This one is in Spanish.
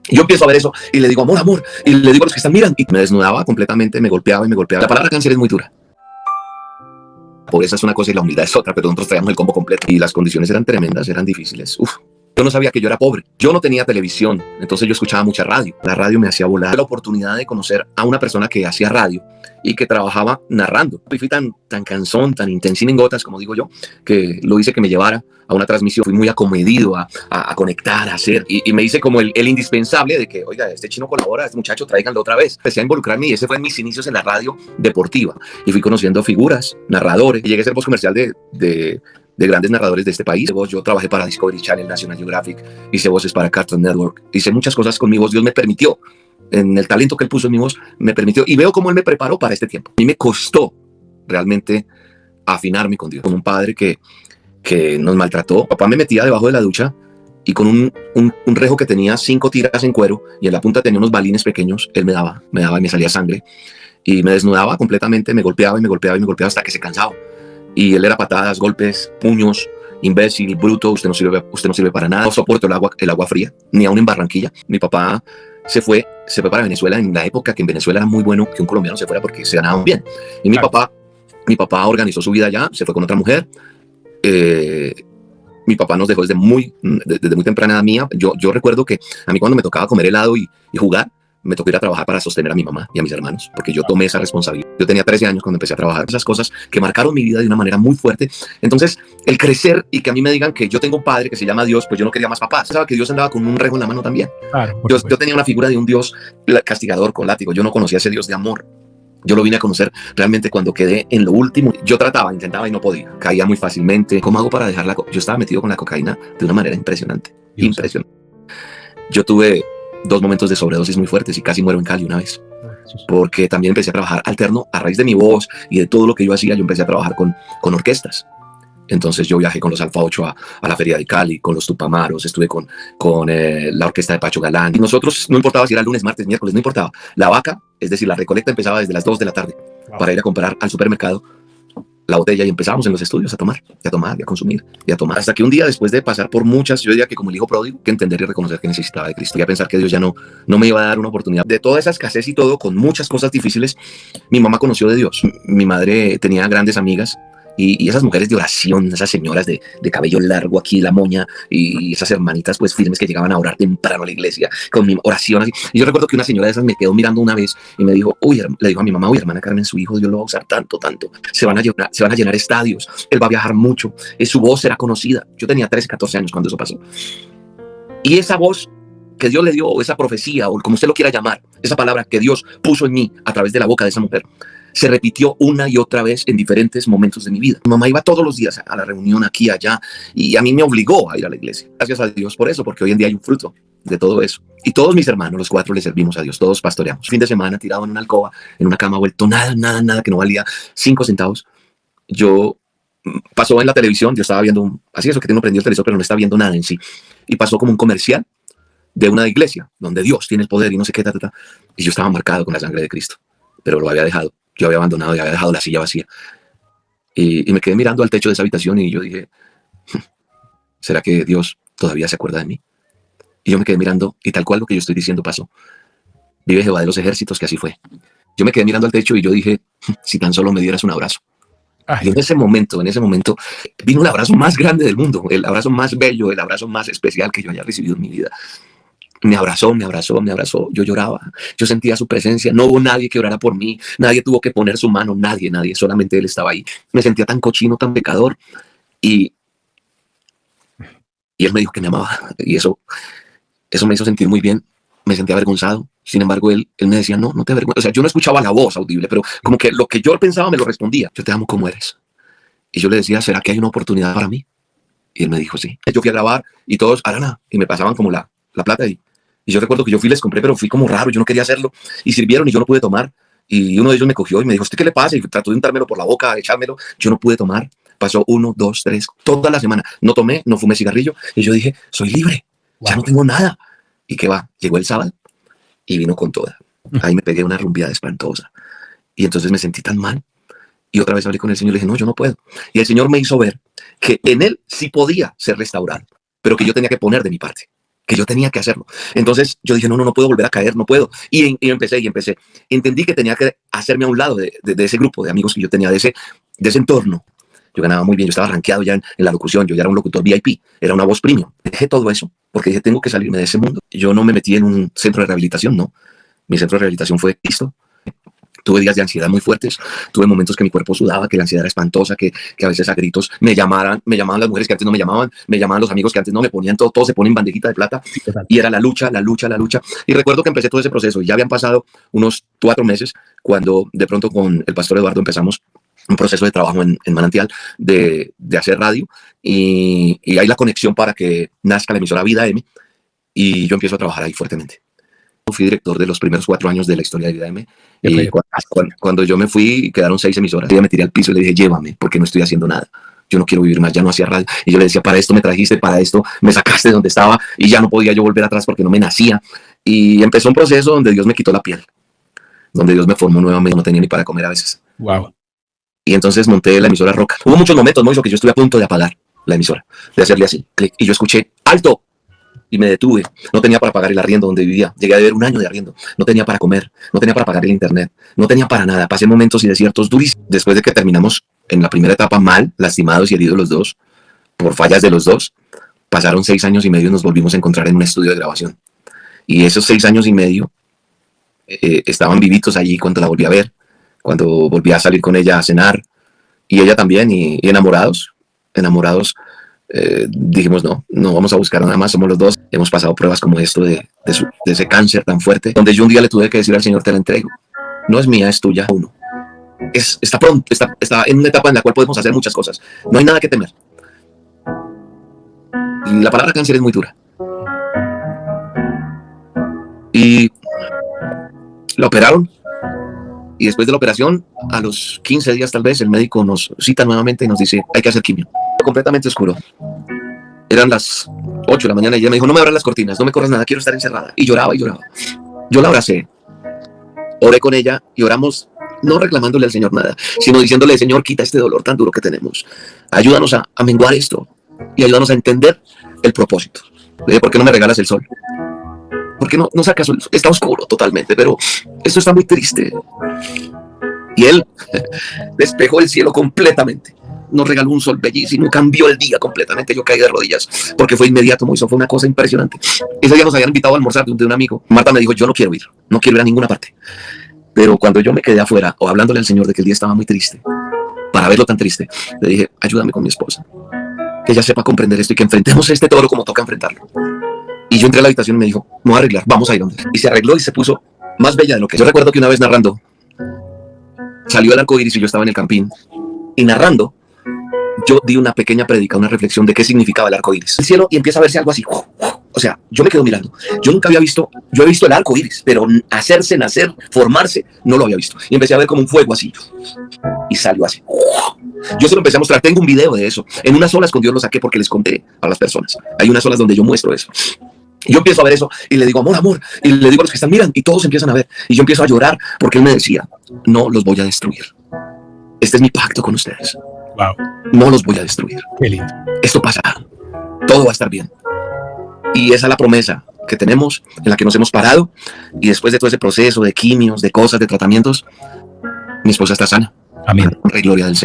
Y yo empiezo a ver eso y le digo, amor, amor, y le digo a los que están mirando, y me desnudaba completamente, me golpeaba y me golpeaba. La palabra cáncer es muy dura. La pobreza es una cosa y la humildad es otra, pero nosotros traíamos el combo completo y las condiciones eran tremendas, eran difíciles. Uf. Yo no sabía que yo era pobre, yo no tenía televisión, entonces yo escuchaba mucha radio. La radio me hacía volar. La oportunidad de conocer a una persona que hacía radio y que trabajaba narrando. Y fui tan cansón, tan intensín en gotas, como digo yo, que lo hice que me llevara a una transmisión. Fui muy acomedido a conectar, a hacer, y me hice como el indispensable de que, oiga, este chino colabora, este muchacho, tráiganlo otra vez. Empecé a involucrarme y ese fue en mis inicios en la radio deportiva. Y fui conociendo figuras, narradores, y llegué a ser voz comercial de grandes narradores de este país. Yo trabajé para Discovery Channel, National Geographic, hice voces para Cartoon Network, hice muchas cosas con mi voz. Dios me permitió, en el talento que Él puso en mi voz, me permitió, y veo cómo Él me preparó para este tiempo. A mí me costó realmente afinarme con Dios, con un padre que nos maltrató. Papá me metía debajo de la ducha y con un rejo que tenía 5 tiras en cuero y en la punta tenía unos balines pequeños, él me daba y me salía sangre y me desnudaba completamente, me golpeaba y me golpeaba y me golpeaba hasta que se cansaba. Y él era patadas, golpes, puños, imbécil, bruto, usted no sirve para nada. No soporto el agua fría, ni aún en Barranquilla. Mi papá se fue para Venezuela en la época que en Venezuela era muy bueno que un colombiano se fuera porque se ganaban bien. Y mi papá organizó su vida allá, se fue con otra mujer. Mi papá nos dejó desde muy temprana edad mía. Yo recuerdo que a mí cuando me tocaba comer helado y jugar, me tocó ir a trabajar para sostener a mi mamá y a mis hermanos, porque yo tomé esa responsabilidad. Yo tenía 13 años cuando empecé a trabajar. Esas cosas que marcaron mi vida de una manera muy fuerte. Entonces, el crecer y que a mí me digan que yo tengo un padre que se llama Dios, pues yo no quería más papás. Sabía que Dios andaba con un rejo en la mano también. Claro, yo tenía una figura de un Dios castigador con látigo. Yo no conocía ese Dios de amor. Yo lo vine a conocer realmente cuando quedé en lo último. Yo intentaba y no podía. Caía muy fácilmente. ¿Cómo hago para dejarla? Yo estaba metido con la cocaína de una manera impresionante. Impresionante. Yo tuve 2 momentos de sobredosis muy fuertes y casi muero en Cali una vez. Porque también empecé a trabajar alterno a raíz de mi voz y de todo lo que yo hacía. Yo empecé a trabajar con orquestas. Entonces yo viajé con los Alfa 8 a la Feria de Cali, con los Tupamaros, estuve con la orquesta de Pacho Galán. Y nosotros, no importaba si era lunes, martes, miércoles, no importaba. La vaca, es decir, la recolecta empezaba desde las 2 de la tarde para ir a comprar al supermercado la botella y empezábamos en los estudios a tomar, y a consumir, y a tomar. Hasta que un día, después de pasar por muchas, yo diría que como el hijo pródigo, que entender y reconocer que necesitaba de Cristo y a pensar que Dios ya no me iba a dar una oportunidad. De toda esa escasez y todo, con muchas cosas difíciles, mi mamá conoció de Dios. Mi madre tenía grandes amigas y esas mujeres de oración, esas señoras de cabello largo aquí, la moña, y esas hermanitas pues firmes que llegaban a orar temprano a la iglesia con mi oración así. Y yo recuerdo que una señora de esas me quedó mirando una vez y me dijo, le dijo a mi mamá, uy, hermana Carmen, su hijo Dios lo va a usar tanto, se van a llenar estadios, él va a viajar mucho, su voz será conocida. Yo tenía 13, 14 años cuando eso pasó. Y esa voz que Dios le dio, o esa profecía, o como usted lo quiera llamar, esa palabra que Dios puso en mí a través de la boca de esa mujer, se repitió una y otra vez en diferentes momentos de mi vida. Mi mamá iba todos los días a la reunión aquí, allá, y a mí me obligó a ir a la iglesia. Gracias a Dios por eso, porque hoy en día hay un fruto de todo eso. Y todos mis hermanos, los 4, le servimos a Dios, todos pastoreamos. Fin de semana, tirado en una alcoba, en una cama, vuelto nada, que no valía 5 centavos. Yo pasó en la televisión, yo estaba viendo, así eso que tengo prendido el televisor, pero no estaba viendo nada en sí. Y pasó como un comercial de una iglesia, donde Dios tiene el poder y no sé qué, y yo estaba marcado con la sangre de Cristo, pero lo había dejado. Yo había abandonado y había dejado la silla vacía. Y me quedé mirando al techo de esa habitación y yo dije, ¿será que Dios todavía se acuerda de mí? Y yo me quedé mirando y tal cual lo que yo estoy diciendo pasó. Vive Jehová de los ejércitos, que así fue. Yo me quedé mirando al techo y yo dije, si tan solo me dieras un abrazo. Ay. Y en ese momento vino el abrazo más grande del mundo, el abrazo más bello, el abrazo más especial que yo haya recibido en mi vida. Me abrazó, yo lloraba, yo sentía su presencia, no hubo nadie que orara por mí, nadie tuvo que poner su mano, nadie, solamente Él estaba ahí. Me sentía tan cochino, tan pecador, y Él me dijo que me amaba, y eso me hizo sentir muy bien. Me sentía avergonzado, sin embargo Él me decía, no te avergüences. O sea, yo no escuchaba la voz audible, pero como que lo que yo pensaba me lo respondía. Yo te amo como eres. Y yo le decía, ¿será que hay una oportunidad para mí? Y Él me dijo, sí. Yo fui a grabar y todos, Arana, y me pasaban como la plata y yo recuerdo que yo les compré, pero fui como raro, yo no quería hacerlo, y sirvieron y yo no pude tomar, y uno de ellos me cogió y me dijo, ¿usted qué le pasa? Y trató de untármelo por la boca, echármelo, yo no pude tomar, pasó 1, 2, 3, toda la semana, no tomé, no fumé cigarrillo, y yo dije, soy libre, ya no tengo nada, y qué va, llegó el sábado, y vino con toda, ahí me pegué una rumbiada espantosa, y entonces me sentí tan mal, y otra vez hablé con el Señor, le dije, no, yo no puedo, y el Señor me hizo ver que en Él sí podía ser restaurado, pero que yo tenía que poner de mi parte. que yo tenía que hacerlo. Entonces yo dije, no puedo volver a caer, no puedo. Y empecé. Entendí que tenía que hacerme a un lado de ese grupo de amigos que yo tenía, de ese entorno. Yo ganaba muy bien, yo estaba rankeado ya en la locución, yo ya era un locutor VIP, era una voz premium. Dejé todo eso porque dije, tengo que salirme de ese mundo. Yo no me metí en un centro de rehabilitación, no. Mi centro de rehabilitación fue Cristo. Tuve días de ansiedad muy fuertes, tuve momentos que mi cuerpo sudaba, que la ansiedad era espantosa, que a veces a gritos me llamaban las mujeres que antes no me llamaban los amigos que antes no me ponían, todo se pone en bandejita de plata, y era la lucha. Y recuerdo que empecé todo ese proceso, y ya habían pasado unos 4 meses, cuando de pronto con el pastor Eduardo empezamos un proceso de trabajo en Manantial, de hacer radio, y hay la conexión para que nazca la emisora Vida M, y yo empiezo a trabajar ahí fuertemente. Fui director de los primeros 4 años de la historia de Vida M, y cuando yo me fui, quedaron 6 emisoras. Yo me tiré al piso y le dije, llévame, porque no estoy haciendo nada. Yo no quiero vivir más, ya no hacía radio. Y yo le decía, para esto me trajiste, para esto me sacaste de donde estaba, y ya no podía yo volver atrás porque no me nacía. Y empezó un proceso donde Dios me quitó la piel, donde Dios me formó nuevamente, no tenía ni para comer a veces. Wow. Y entonces monté la emisora Roca. Hubo muchos momentos, Moiso, que yo estuve a punto de apagar la emisora, de hacerle así, clic, y yo escuché, ¡alto! Y me detuve. No tenía para pagar el arriendo donde vivía. Llegué a deber 1 año de arriendo. No tenía para comer. No tenía para pagar el internet. No tenía para nada. Pasé momentos y desiertos durísimos. Después de que terminamos en la primera etapa mal, lastimados y heridos los dos, por fallas de los dos, pasaron 6 años y medio y nos volvimos a encontrar en un estudio de grabación. Y esos 6 años y medio estaban vivitos allí cuando la volví a ver, cuando volví a salir con ella a cenar, y ella también, y enamorados. Dijimos, no vamos a buscar nada más, somos los dos. Hemos pasado pruebas como esto de ese cáncer tan fuerte, donde yo un día le tuve que decir al Señor, te la entrego, no es mía, es tuya. Uno está pronto, está en una etapa en la cual podemos hacer muchas cosas, no hay nada que temer. La palabra cáncer es muy dura, y la operaron, y después de la operación, a los 15 días tal vez, el médico nos cita nuevamente y nos dice, hay que hacer quimio. Completamente oscuro. Eran las 8 de la mañana y ella me dijo, no me abras las cortinas, no me corras nada, quiero estar encerrada. Y lloraba. Yo la abracé, oré con ella y oramos, no reclamándole al Señor nada, sino diciéndole, Señor, quita este dolor tan duro que tenemos. Ayúdanos a menguar esto y ayúdanos a entender el propósito. Le dije, ¿por qué no me regalas el sol? ¿Por qué no sacas el sol? Está oscuro totalmente, pero esto está muy triste. Y él despejó el cielo completamente. Nos regaló un sol bellísimo, cambió el día completamente. Yo caí de rodillas porque fue inmediato, Moisés, fue una cosa impresionante. Ese día nos habían invitado a almorzar de un amigo. Marta me dijo, yo no quiero ir a ninguna parte. Pero cuando yo me quedé afuera, o hablándole al Señor de que el día estaba muy triste, para verlo tan triste, le dije, ayúdame con mi esposa, que ella sepa comprender esto y que enfrentemos este toro como toca enfrentarlo. Y yo entré a la habitación y me dijo, me voy a arreglar, vamos a ir donde. Y se arregló y se puso más bella de lo que yo recuerdo. Que una vez narrando, salió el arco iris y yo estaba en el campín, y narrando, yo di una pequeña prédica, una reflexión de qué significaba el arco iris. El cielo, y empieza a verse algo así. O sea, yo me quedo mirando. Yo nunca había visto, yo he visto el arco iris, pero hacerse, nacer, formarse, no lo había visto. Y empecé a ver como un fuego así. Y salió así. Yo se lo empecé a mostrar. Tengo un video de eso. En unas olas con Dios lo saqué porque les conté a las personas. Hay unas olas donde yo muestro eso. Y yo empiezo a ver eso y le digo, amor. Y le digo a los que están, miran, y todos empiezan a ver. Y yo empiezo a llorar porque él me decía, no los voy a destruir. Este es mi pacto con ustedes. Wow. No los voy a destruir. Qué lindo. Esto pasará. Todo va a estar bien. Y esa es la promesa que tenemos, en la que nos hemos parado. Y después de todo ese proceso de quimios, de cosas, de tratamientos, mi esposa está sana. Amén. Gloria del Señor.